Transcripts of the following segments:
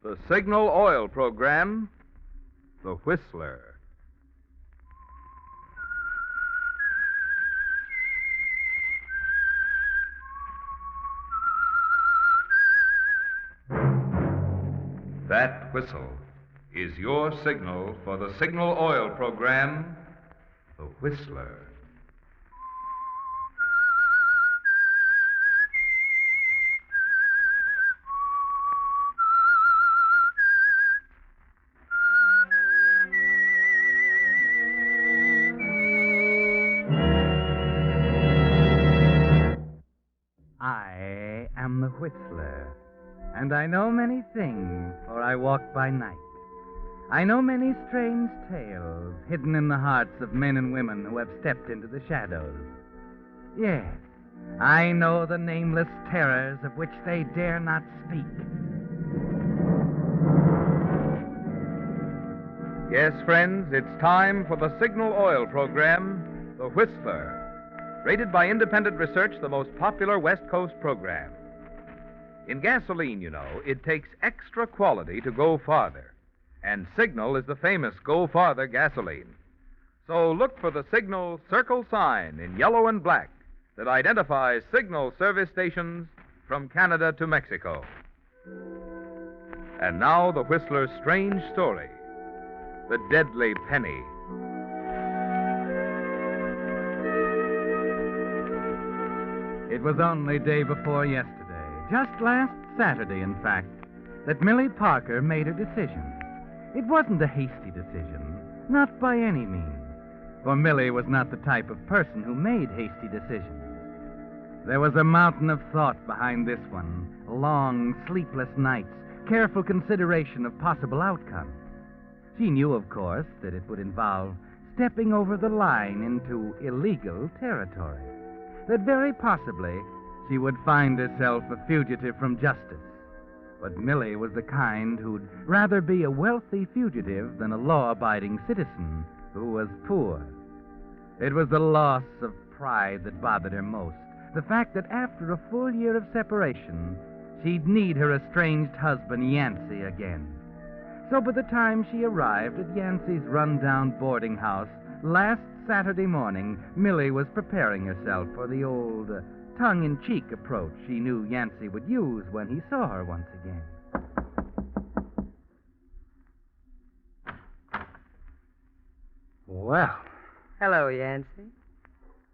The Signal Oil Program, The Whistler. That whistle is your signal for the Signal Oil Program, The Whistler. I am the Whistler, and I know many things, for I walk by night. I know many strange tales hidden in the hearts of men and women who have stepped into the shadows. Yes, I know the nameless terrors of which they dare not speak. Yes, friends, it's time for the Signal Oil Program, The Whistler. Rated by independent research, the most popular West Coast program. In gasoline, you know, it takes extra quality to go farther. And Signal is the famous Go Farther gasoline. So look for the Signal circle sign in yellow and black that identifies Signal service stations from Canada to Mexico. And now the Whistler's strange story, The Deadly Penny. It was only day before yesterday, just last Saturday, in fact, that Millie Parker made her decision. It wasn't a hasty decision, not by any means, for Millie was not the type of person who made hasty decisions. There was a mountain of thought behind this one, long, sleepless nights, careful consideration of possible outcomes. She knew, of course, that it would involve stepping over the line into illegal territory, that very possibly she would find herself a fugitive from justice. But Millie was the kind who'd rather be a wealthy fugitive than a law-abiding citizen who was poor. It was the loss of pride that bothered her most, the fact that after a full year of separation, she'd need her estranged husband Yancey again. So by the time she arrived at Yancey's run-down boarding house last Saturday morning, Millie was preparing herself for the old tongue-in-cheek approach she knew Yancey would use when he saw her once again. Well, Hello, Yancey.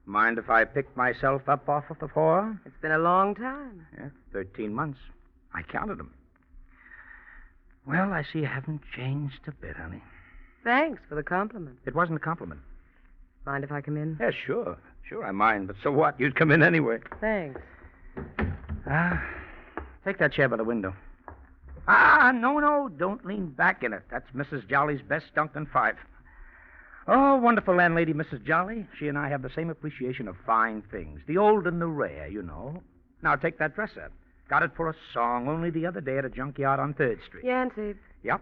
mind if I pick myself up off of the floor? It's been a long time. Yeah, 13 months. I counted them. Well, I see you haven't changed a bit, honey. Thanks for the compliment. It wasn't a compliment. Mind if I come in? Yeah, sure. Sure, I mind. But so what? You'd come in anyway. Thanks. Take that chair by the window. No. Don't lean back in it. That's Mrs. Jolly's best Duncan 5. Oh, wonderful landlady, Mrs. Jolly. She and I have the same appreciation of fine things. The old and the rare, you know. Now, take that dress set. Got it for a song only the other day at a junkyard on 3rd Street. Yancey. Yep.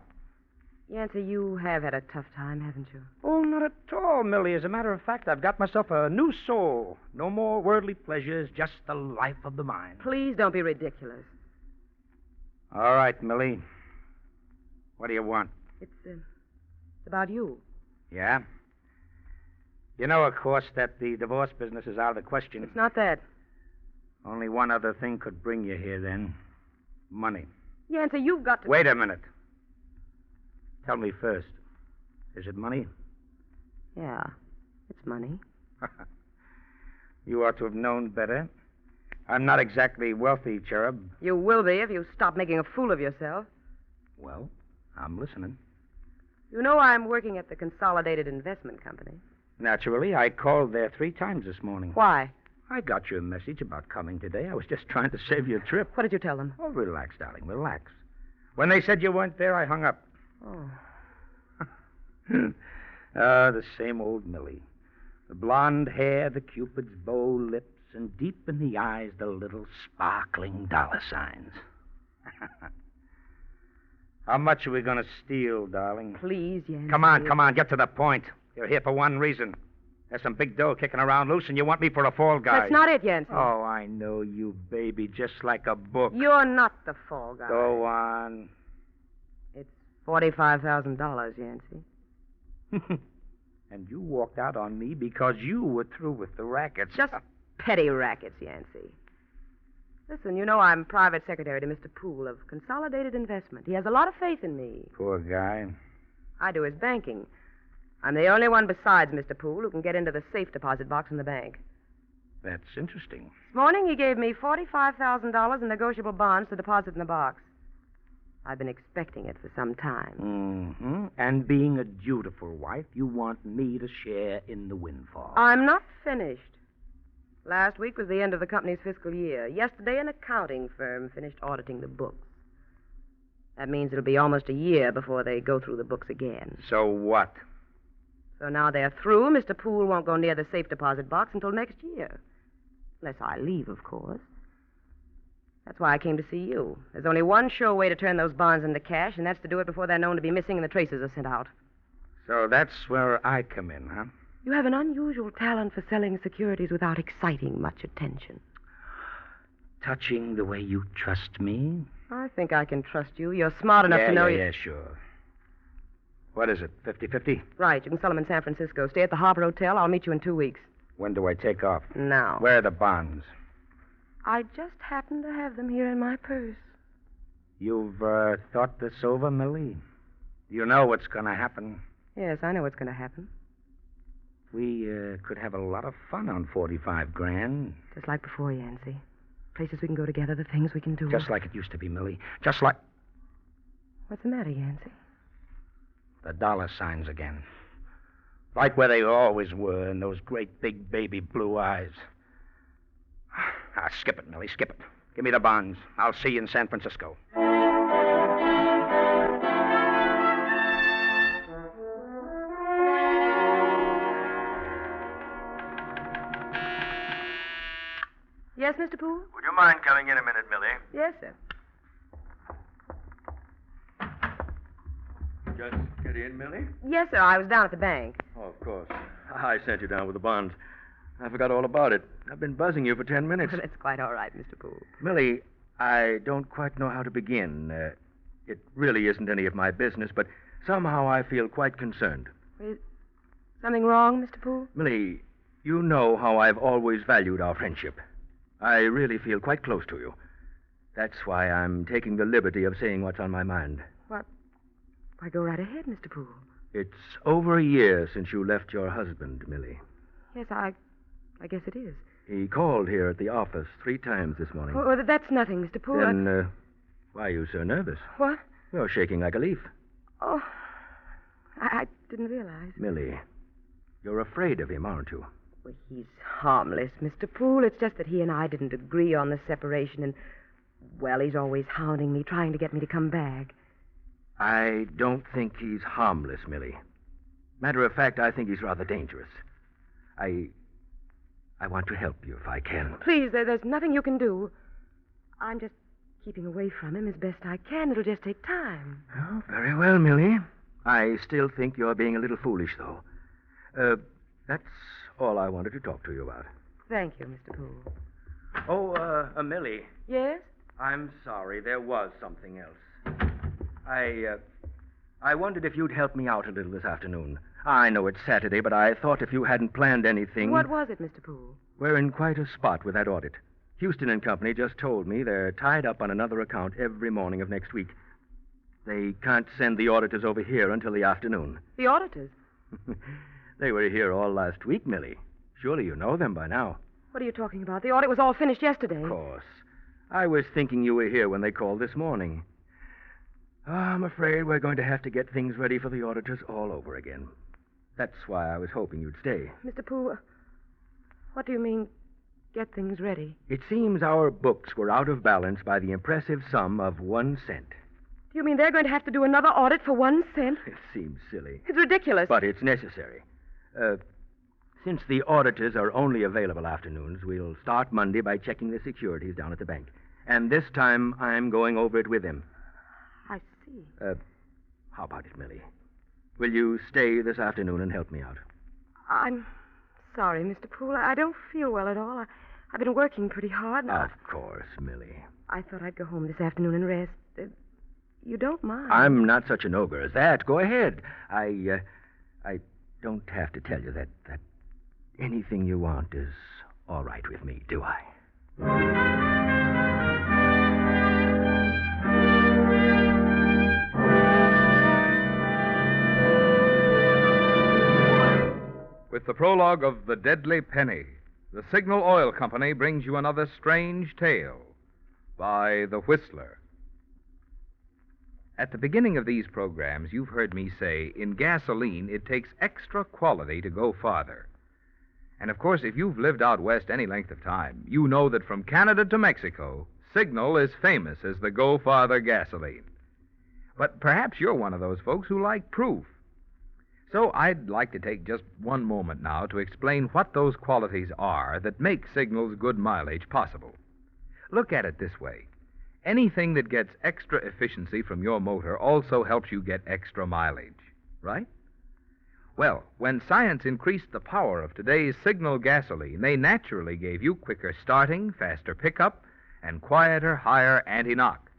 Yancey, you have had a tough time, haven't you? Oh, not at all, Millie. As a matter of fact, I've got myself a new soul. No more worldly pleasures, just the life of the mind. Please don't be ridiculous. All right, Millie. What do you want? It's about you. Yeah? You know, of course, that the divorce business is out of the question. It's not that. Only one other thing could bring you here, then. Money. Yancey, you've got to... Wait a minute. Tell me first. Is it money? Yeah, it's money. You ought to have known better. I'm not exactly wealthy, Cherub. You will be if you stop making a fool of yourself. Well, I'm listening. You know I'm working at the Consolidated Investment Company. Naturally, I called there 3 times this morning. Why? I got your message about coming today. I was just trying to save you a trip. What did you tell them? Oh, relax, darling, relax. When they said you weren't there, I hung up. Oh. The same old Millie. The blonde hair, the Cupid's bow lips, and deep in the eyes, the little sparkling dollar signs. How much are we going to steal, darling? Please, Yancey. Come on, get to the point. You're here for one reason. There's some big dough kicking around loose, and you want me for a fall guy. That's not it, Yancey. Oh, I know you, baby, just like a book. You're not the fall guy. Go on. $45,000, Yancey. And you walked out on me because you were through with the rackets. Just petty rackets, Yancey. Listen, you know I'm private secretary to Mr. Poole of Consolidated Investment. He has a lot of faith in me. Poor guy. I do his banking. I'm the only one besides Mr. Poole who can get into the safe deposit box in the bank. That's interesting. This morning he gave me $45,000 in negotiable bonds to deposit in the box. I've been expecting it for some time. Mm-hmm. And being a dutiful wife, you want me to share in the windfall. I'm not finished. Last week was the end of the company's fiscal year. Yesterday, an accounting firm finished auditing the books. That means it'll be almost a year before they go through the books again. So what? So now they're through. Mr. Poole won't go near the safe deposit box until next year. Unless I leave, of course. That's why I came to see you. There's only one sure way to turn those bonds into cash, and that's to do it before they're known to be missing and the traces are sent out. So that's where I come in, huh? You have an unusual talent for selling securities without exciting much attention. Touching the way you trust me? I think I can trust you. You're smart enough to know... Yeah, sure. What is it, 50-50? Right, you can sell them in San Francisco. Stay at the Harbor Hotel. I'll meet you in 2 weeks. When do I take off? Now. Where are the bonds? I just happen to have them here in my purse. You've thought this over, Millie? You know what's going to happen. Yes, I know what's going to happen. We could have a lot of fun on $45,000. Just like before, Yancey. Places we can go together, the things we can do. Just like it used to be, Millie. Just like... What's the matter, Yancey? The dollar signs again. Like where they always were in those great big baby blue eyes. Skip it, Millie, skip it. Give me the bonds. I'll see you in San Francisco. Yes, Mr. Poole? Would you mind coming in a minute, Millie? Yes, sir. Just get in, Millie? Yes, sir. I was down at the bank. Oh, of course. I sent you down with the bonds. I forgot all about it. I've been buzzing you for 10 minutes. That's quite all right, Mr. Poole. Millie, I don't quite know how to begin. It really isn't any of my business, but somehow I feel quite concerned. Is something wrong, Mr. Poole? Millie, you know how I've always valued our friendship. I really feel quite close to you. That's why I'm taking the liberty of saying what's on my mind. What? Why, go right ahead, Mr. Poole. It's over a year since you left your husband, Millie. Yes, I guess it is. He called here at the office 3 times this morning. Oh, that's nothing, Mr. Poole. Then, why are you so nervous? What? You're shaking like a leaf. Oh, I didn't realize. Millie, you're afraid of him, aren't you? Well, he's harmless, Mr. Poole. It's just that he and I didn't agree on the separation, and, well, he's always hounding me, trying to get me to come back. I don't think he's harmless, Millie. Matter of fact, I think he's rather dangerous. I want to help you if I can. Please, there's nothing you can do. I'm just keeping away from him as best I can. It'll just take time. Oh, very well, Millie. I still think you're being a little foolish, though. That's all I wanted to talk to you about. Thank you, Mr. Poole. Oh, Millie. Yes? I'm sorry. There was something else. I wondered if you'd help me out a little this afternoon. I know it's Saturday, but I thought if you hadn't planned anything... What was it, Mr. Poole? We're in quite a spot with that audit. Houston and Company just told me they're tied up on another account every morning of next week. They can't send the auditors over here until the afternoon. The auditors? They were here all last week, Millie. Surely you know them by now. What are you talking about? The audit was all finished yesterday. Of course. I was thinking you were here when they called this morning. Oh, I'm afraid we're going to have to get things ready for the auditors all over again. That's why I was hoping you'd stay. Mr. Poole, what do you mean, get things ready? It seems our books were out of balance by the impressive sum of 1 cent. Do you mean they're going to have to do another audit for 1 cent? It seems silly. It's ridiculous. But it's necessary. Since the auditors are only available afternoons, we'll start Monday by checking the securities down at the bank. And this time, I'm going over it with him. I see. How about it, Millie? Will you stay this afternoon and help me out? I'm sorry, Mr. Poole. I don't feel well at all. I've been working pretty hard. Of course, Millie. I thought I'd go home this afternoon and rest. you don't mind. I'm not such an ogre as that. Go ahead. I don't have to tell you that anything you want is all right with me, do I? With the prologue of The Deadly Penny, the Signal Oil Company brings you another strange tale by The Whistler. At the beginning of these programs, you've heard me say, in gasoline, it takes extra quality to go farther. And of course, if you've lived out west any length of time, you know that from Canada to Mexico, Signal is famous as the go farther gasoline. But perhaps you're one of those folks who like proof. So I'd like to take just one moment now to explain what those qualities are that make Signal's good mileage possible. Look at it this way. Anything that gets extra efficiency from your motor also helps you get extra mileage, right? Well, when science increased the power of today's Signal gasoline, they naturally gave you quicker starting, faster pickup, and quieter, higher anti-knock.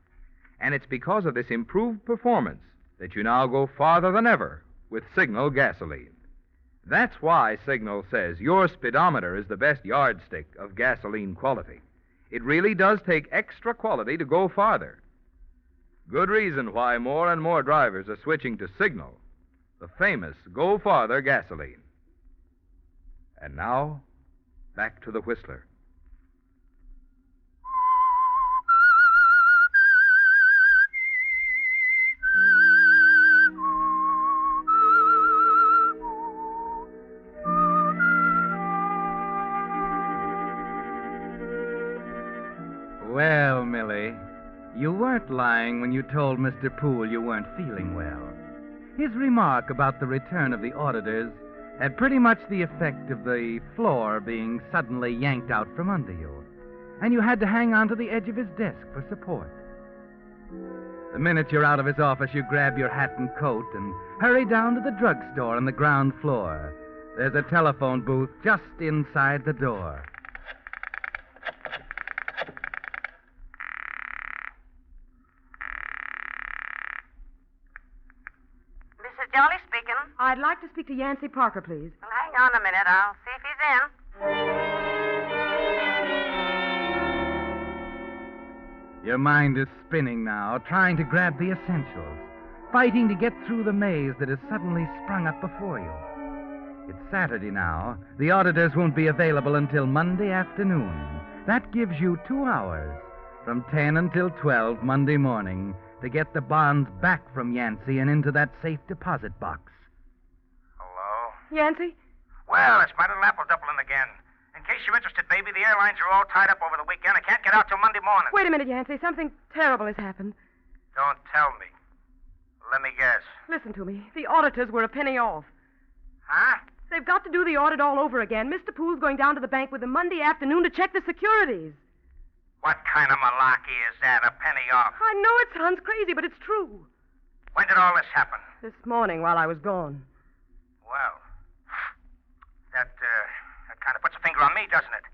And it's because of this improved performance that you now go farther than ever with Signal gasoline. That's why Signal says your speedometer is the best yardstick of gasoline quality. It really does take extra quality to go farther. Good reason why more and more drivers are switching to Signal, the famous Go Farther gasoline. And now, back to the Whistler. Well, Millie, you weren't lying when you told Mr. Poole you weren't feeling well. His remark about the return of the auditors had pretty much the effect of the floor being suddenly yanked out from under you, and you had to hang on to the edge of his desk for support. The minute you're out of his office, you grab your hat and coat and hurry down to the drugstore on the ground floor. There's a telephone booth just inside the door. Mrs. Jolly speaking. I'd like to speak to Yancey Parker, please. Well, hang on a minute. I'll see if he's in. Your mind is spinning now, trying to grab the essentials, fighting to get through the maze that has suddenly sprung up before you. It's Saturday now. The auditors won't be available until Monday afternoon. That gives you 2 hours, from 10 until 12 Monday morning, to get the bonds back from Yancey and into that safe deposit box. Hello? Yancey? Well, it's my little apple doubling again. In case you're interested, baby, the airlines are all tied up over the weekend. I can't get out till Monday morning. Wait a minute, Yancey. Something terrible has happened. Don't tell me. Let me guess. Listen to me. The auditors were a penny off. Huh? They've got to do the audit all over again. Mr. Poole's going down to the bank with them Monday afternoon to check the securities. What kind of malarkey is that? A penny off? I know it sounds crazy, but it's true. When did all this happen? This morning while I was gone. Well, that kind of puts a finger on me, doesn't it?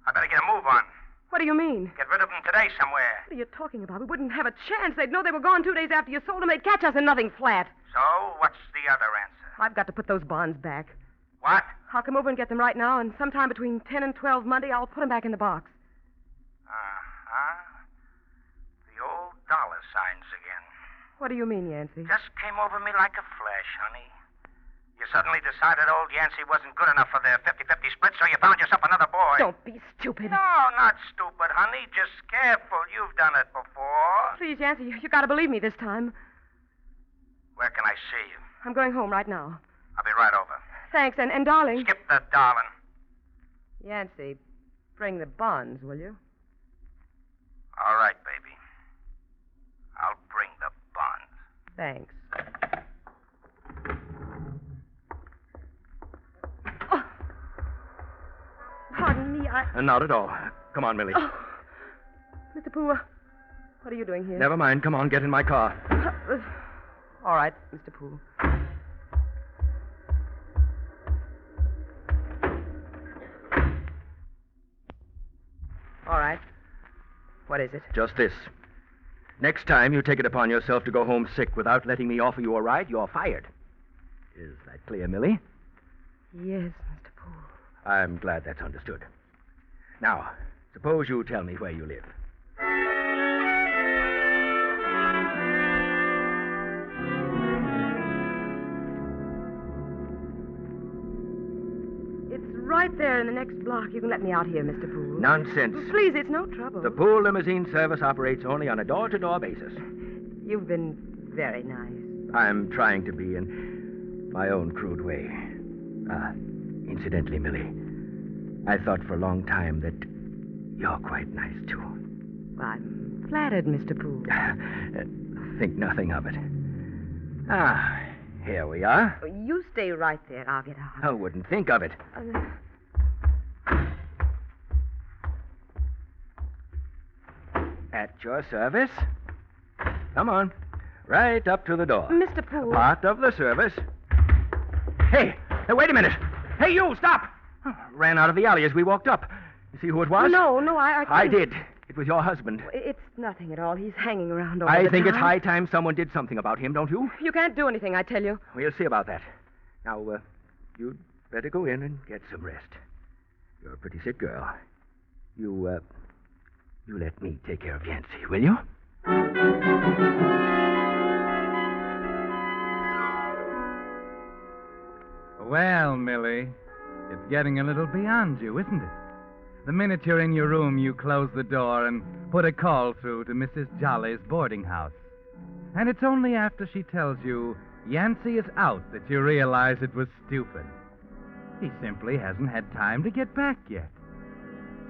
I better get a move on. What do you mean? Get rid of them today somewhere. What are you talking about? We wouldn't have a chance. They'd know they were gone 2 days after you sold them. They'd catch us in nothing flat. So, what's the other answer? I've got to put those bonds back. What? I'll come over and get them right now, and sometime between 10 and 12 Monday, I'll put them back in the box. Uh-huh. The old dollar signs again. What do you mean, Yancey? Just came over me like a flash, honey. You suddenly decided old Yancey wasn't good enough for their 50-50 split, so you found yourself another boy. Don't be stupid. No, not stupid, honey. Just careful. You've done it before. Please, Yancey, you got to believe me this time. Where can I see you? I'm going home right now. I'll be right over. Thanks, and darling. Skip the darling. Yancey, bring the bonds, will you? All right, baby. I'll bring the bonds. Thanks. Pardon me, Not at all. Come on, Millie. Oh. Mr. Poole, what are you doing here? Never mind. Come on, get in my car. All right, Mr. Poole. All right. What is it? Just this. Next time you take it upon yourself to go home sick without letting me offer you a ride, you're fired. Is that clear, Millie? Yes, Mr. Poole. I'm glad that's understood. Now, suppose you tell me where you live. Right there in the next block. You can let me out here, Mr. Poole. Nonsense. Please, it's no trouble. The Poole limousine service operates only on a door-to-door basis. You've been very nice. I'm trying to be in my own crude way. Incidentally, Millie, I thought for a long time that you're quite nice, too. I'm flattered, Mr. Poole. Think nothing of it. Here we are. You stay right there. I'll get out. I wouldn't think of it. At your service. Come on. Right up to the door. Mr. Poole. Part of the service. Hey, wait a minute. Hey, you, stop. Ran out of the alley as we walked up. You see who it was? No, I couldn't. I did. It was your husband. It's nothing at all. He's hanging around all the I think time. it's high time someone did something about him, don't you? You can't do anything, I tell you. We'll see about that. Now, you'd better go in and get some rest. You're a pretty sick girl. You let me take care of Yancy, will you? Well, Millie, it's getting a little beyond you, isn't it? The minute you're in your room, you close the door and put a call through to Mrs. Jolly's boarding house. And it's only after she tells you Yancy is out that you realize it was stupid. He simply hasn't had time to get back yet.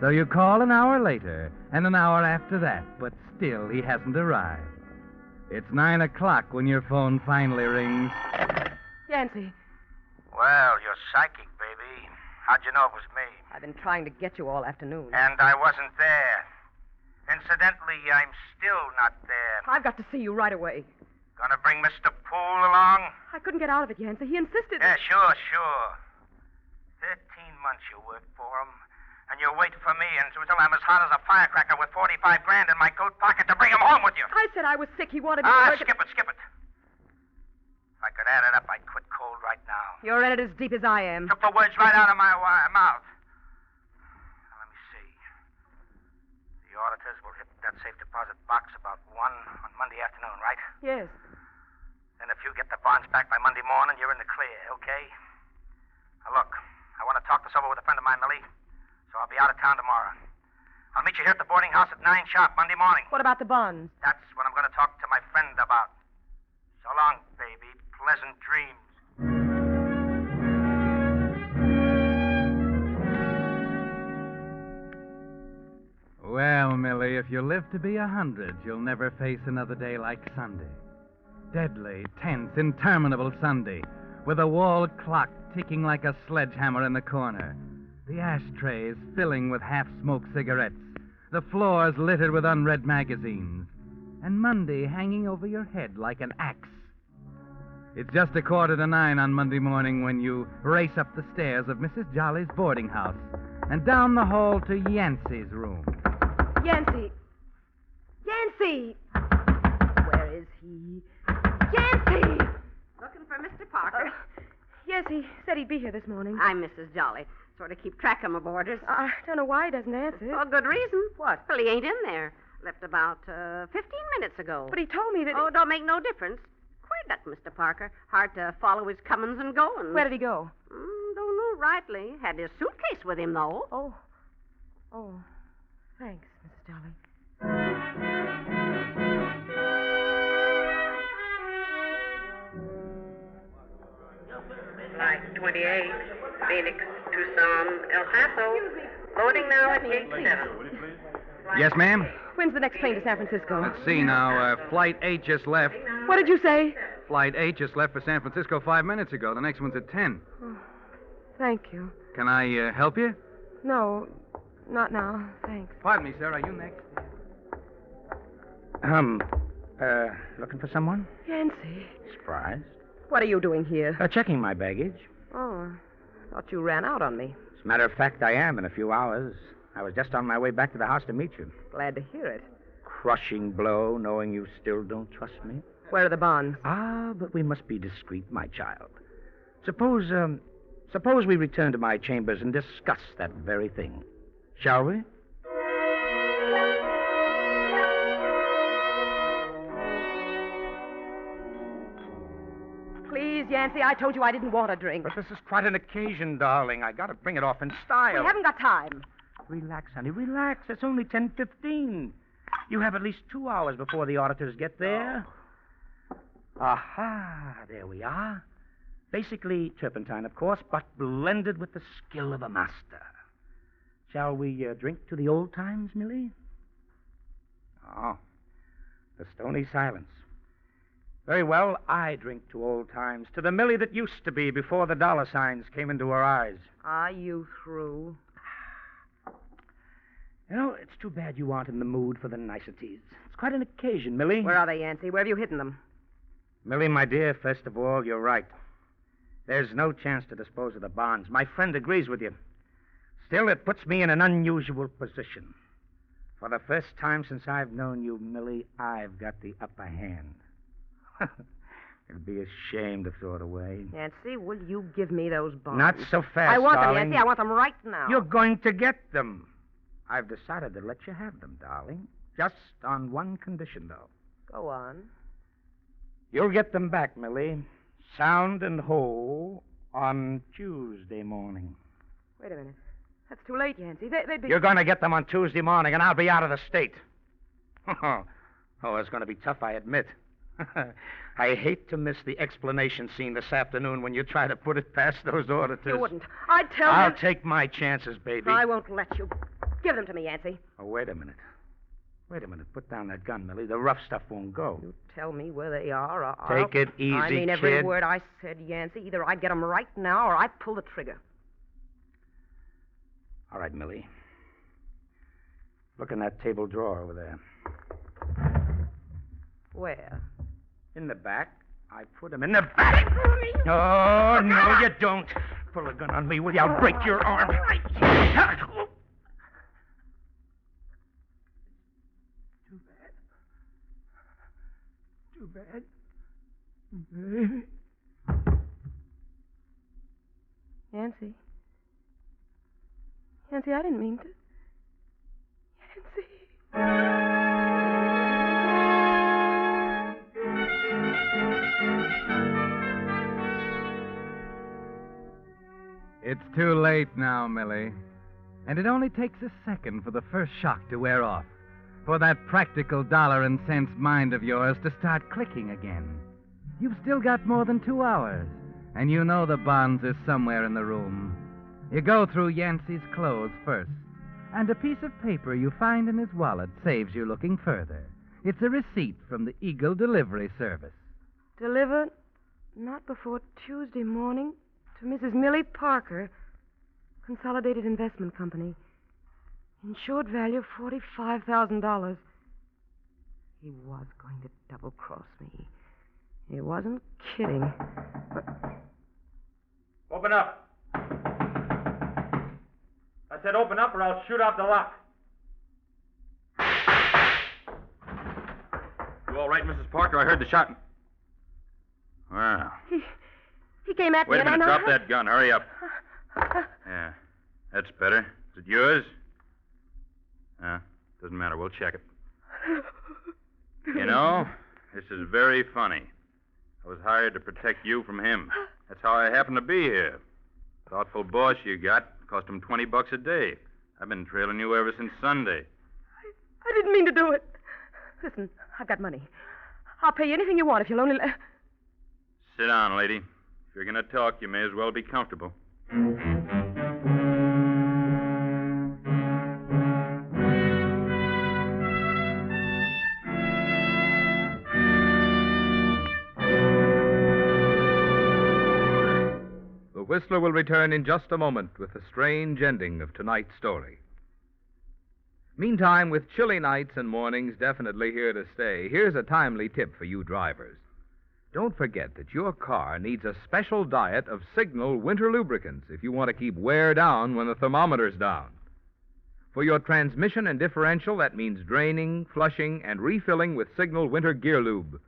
So you call an hour later and an hour after that, but still he hasn't arrived. It's 9 o'clock when your phone finally rings. Yancy, Well, you're psychic, baby. How'd you know it was me? I've been trying to get you all afternoon. And I wasn't there. Incidentally, I'm still not there. I've got to see you right away. Gonna bring Mr. Poole along? I couldn't get out of it, Yancy. He insisted. Yeah, sure. 13 months you worked for him. And you're waiting for me until I'm as hot as a firecracker with 45 grand in my coat pocket to bring him home with you. I said I was sick. He wanted me to work. Skip it. If I could add it up, I'd quit cold right now. You're in it as deep as I am. Took the words right out of my mouth. Now, let me see. The auditors will hit that safe deposit box about 1 on Monday afternoon, right? Yes. Then if you get the bonds back by Monday morning, you're in the clear, okay? Now, look, I want to talk this over with a friend of mine, Millie, so I'll be out of town tomorrow. I'll meet you here at the boarding house at 9 sharp Monday morning. What about the bonds? That's what I'm going to talk to my friend about. So long, baby. Pleasant dreams. Well, Millie, if you live to be 100, you'll never face another day like Sunday. Deadly, tense, interminable Sunday, with a wall clock ticking like a sledgehammer in the corner, the ashtrays filling with half-smoked cigarettes, the floors littered with unread magazines, and Monday hanging over your head like an axe. It's just 8:45 on Monday morning when you race up the stairs of Mrs. Jolly's boarding house and down the hall to Yancy's room. Yancy! Where is he? Yancy! Looking for Mr. Parker. Yes, he said he'd be here this morning. I'm Mrs. Jolly. Sort of keep track of my boarders. I don't know why he doesn't answer. For good reason. What? Well, he ain't in there. Left about 15 minutes ago. But he told me that... Oh, don't make no difference. Queer duck, Mr. Parker. Hard to follow his comings and goings. Where did he go? Don't know rightly. Had his suitcase with him, though. Oh. Thanks, Mrs. Jolly. Flight 28, Phoenix, Tucson, El Paso. Loading now at gate 7. Yes, ma'am? When's the next plane to San Francisco? Let's see now. Flight 8 just left. What did you say? Flight 8 just left for San Francisco 5 minutes ago. The next one's at 10. Oh, thank you. Can I help you? No, not now. Thanks. Pardon me, sir. Are you next? Looking for someone? Yancy, Surprised? what are you doing here? Checking my baggage. Oh, I thought you ran out on me. As a matter of fact, I am in a few hours. I was just on my way back to the house to meet you. Glad to hear it. crushing blow, knowing you still don't trust me. Where are the bonds? Ah, but we must be discreet, my child. Suppose we return to my chambers and discuss that very thing. Shall we? Please, Yancey, I told you I didn't want a drink. But this is quite an occasion, darling. I got to bring it off in style. We haven't got time. Relax, honey, relax. It's only 10:15. You have at least 2 hours before the auditors get there. Aha, there we are. Basically turpentine, of course, but blended with the skill of a master. Shall we drink to the old times, Millie? Oh, the stony silence. Very well, I drink to old times, to the Millie that used to be before the dollar signs came into her eyes. Are you through? You know, it's too bad you aren't in the mood for the niceties. It's quite an occasion, Millie. Where are they, Yancey? Where have you hidden them? Millie, my dear, first of all, you're right. There's no chance to dispose of the bonds. My friend agrees with you. Still, it puts me in an unusual position. For the first time since I've known you, Millie, I've got the upper hand. It'd be a shame to throw it away. Nancy, will you give me those bonds? Not so fast, I want darling. them, Nancy. I want them right now. You're going to get them. I've decided to let you have them, darling. Just on one condition, though. Go on. You'll get them back, Millie, sound and whole, on Tuesday morning. Wait a minute. That's too late, Yancey. They'd be... You're going to get them on Tuesday morning, and I'll be out of the state. Oh, it's going to be tough, I admit. I hate to miss the explanation scene this afternoon when you try to put it past those auditors. You wouldn't. I'd tell I'll them... take my chances, baby. I won't let you. Give them to me, Yancey. Oh, wait a minute. Wait a minute. Put down that gun, Millie. The rough stuff won't go. You tell me where they are, or Take it easy, I mean every kid. word I said, Yancey. Either I get them right now, or I pull the trigger. All right, Millie. Look in that table drawer over there. Where? In the back. I put him in the back. Oh, no, you don't. Pull a gun on me, will you? I'll break your arm. Too bad. Too bad. Baby. Yancey. Yancey, I didn't mean to. Yancey. It's too late now, Millie. And it only takes a second for the first shock to wear off, for that practical dollar and cents mind of yours to start clicking again. You've still got more than 2 hours, and you know the bonds are somewhere in the room. You go through Yancey's clothes first, and a piece of paper you find in his wallet saves you looking further. It's a receipt from the Eagle Delivery Service. Delivered not before Tuesday morning to Mrs. Millie Parker, Consolidated Investment Company. Insured value $45,000. He was going to double-cross me. He wasn't kidding. Open up. I said open up or I'll shoot out the lock. You all right, Mrs. Parker? I heard the shot. Well. He came at Wait me a minute. and Drop that gun. Hurry up. Yeah. That's better. Is it yours? Doesn't matter. We'll check it. You know, this is very funny. I was hired to protect you from him. That's how I happen to be here. Thoughtful boss you got. Cost him $20 a day. I've been trailing you ever since Sunday. I didn't mean to do it. Listen, I've got money. I'll pay you anything you want if you'll only... Sit down, lady. If you're going to talk, you may as well be comfortable. The Whistler will return in just a moment with the strange ending of tonight's story. Meantime, with chilly nights and mornings definitely here to stay, here's a timely tip for you drivers. Don't forget that your car needs a special diet of Signal winter lubricants if you want to keep wear down when the thermometer's down. For your transmission and differential, that means draining, flushing, and refilling with Signal Winter Gear Lube.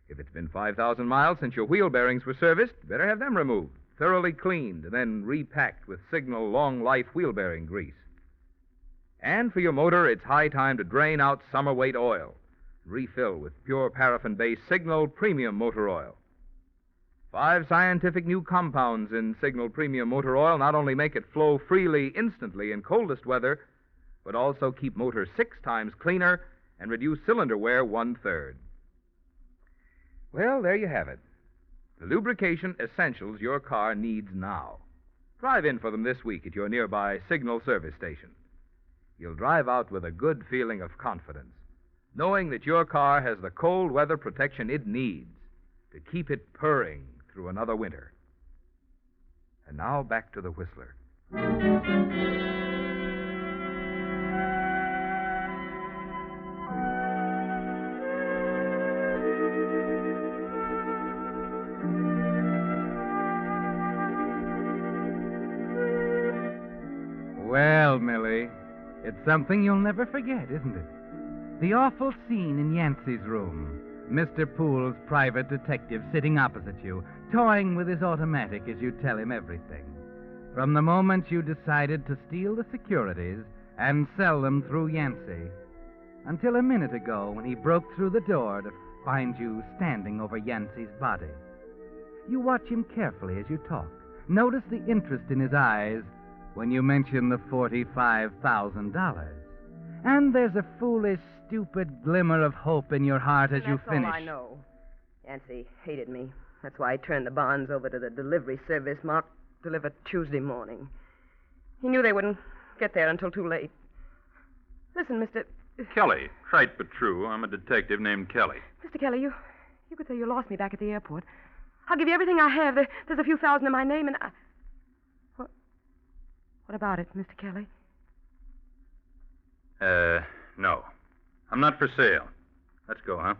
If it's been 5,000 miles since your wheel bearings were serviced, better have them removed, thoroughly cleaned, and then repacked with Signal Long Life wheel bearing grease. And for your motor, it's high time to drain out summer weight oil. Refill with pure paraffin-based Signal Premium Motor Oil. 5 scientific new compounds in Signal Premium Motor Oil not only make it flow freely instantly in coldest weather, but also keep motors 6 times cleaner and reduce cylinder wear 1/3. Well, there you have it. The lubrication essentials your car needs now. Drive in for them this week at your nearby Signal service station. You'll drive out with a good feeling of confidence, knowing that your car has the cold weather protection it needs to keep it purring through another winter. And now back to the Whistler. Well, Millie, it's something you'll never forget, isn't it? The awful scene in Yancey's room. Mr. Poole's private detective sitting opposite you, toying with his automatic as you tell him everything. From the moment you decided to steal the securities and sell them through Yancey, until a minute ago when he broke through the door to find you standing over Yancey's body. You watch him carefully as you talk. Notice the interest in his eyes when you mention the $45,000. And there's a foolish, stupid glimmer of hope in your heart as you finish. That's all I know. Yancey hated me. That's why he turned the bonds over to the delivery service marked delivered Tuesday morning. He knew they wouldn't get there until too late. Listen, Mr. Kelly. Trite but true. I'm a detective named Kelly. Mr. Kelly, you could say you lost me back at the airport. I'll give you everything I have. There's a few thousand in my name, and What about it, Mr. Kelly? No. I'm not for sale. Let's go, huh?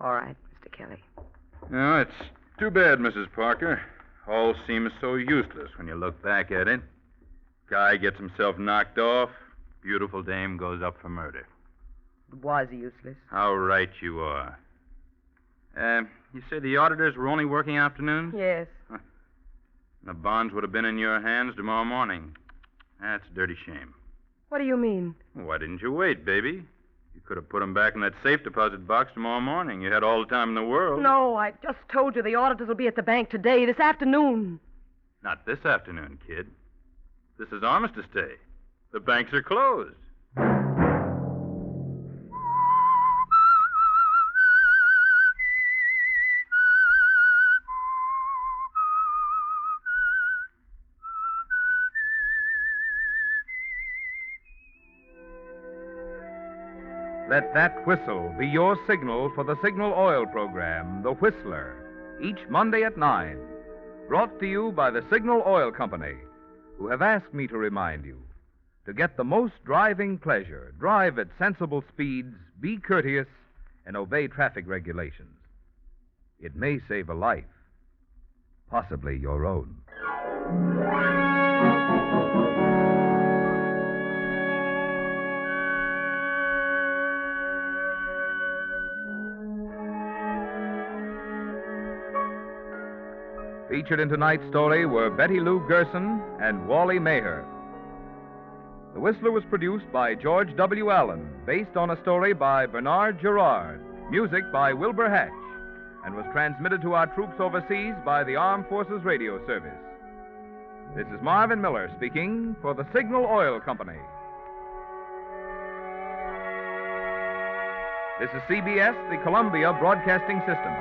All right, Mr. Kelly. No, it's too bad, Mrs. Parker. All seems so useless when you look back at it. Guy gets himself knocked off. Beautiful dame goes up for murder. It was useless. How right you are. You say the auditors were only working afternoons? Yes. Huh. The bonds would have been in your hands tomorrow morning. That's a dirty shame. What do you mean? Why didn't you wait, baby? You could have put them back in that safe deposit box tomorrow morning. You had all the time in the world. No, I just told you the auditors will be at the bank today, this afternoon. Not this afternoon, kid. This is Armistice Day. The banks are closed. Let that whistle be your signal for the Signal Oil program, The Whistler, each Monday at 9. Brought to you by the Signal Oil Company, who have asked me to remind you, to get the most driving pleasure, drive at sensible speeds, be courteous, and obey traffic regulations. It may save a life, possibly your own. Featured in tonight's story were Betty Lou Gerson and Wally Maher. The Whistler was produced by George W. Allen, based on a story by Bernard Gerard, music by Wilbur Hatch, and was transmitted to our troops overseas by the Armed Forces Radio Service. This is Marvin Miller speaking for the Signal Oil Company. This is CBS, the Columbia Broadcasting System.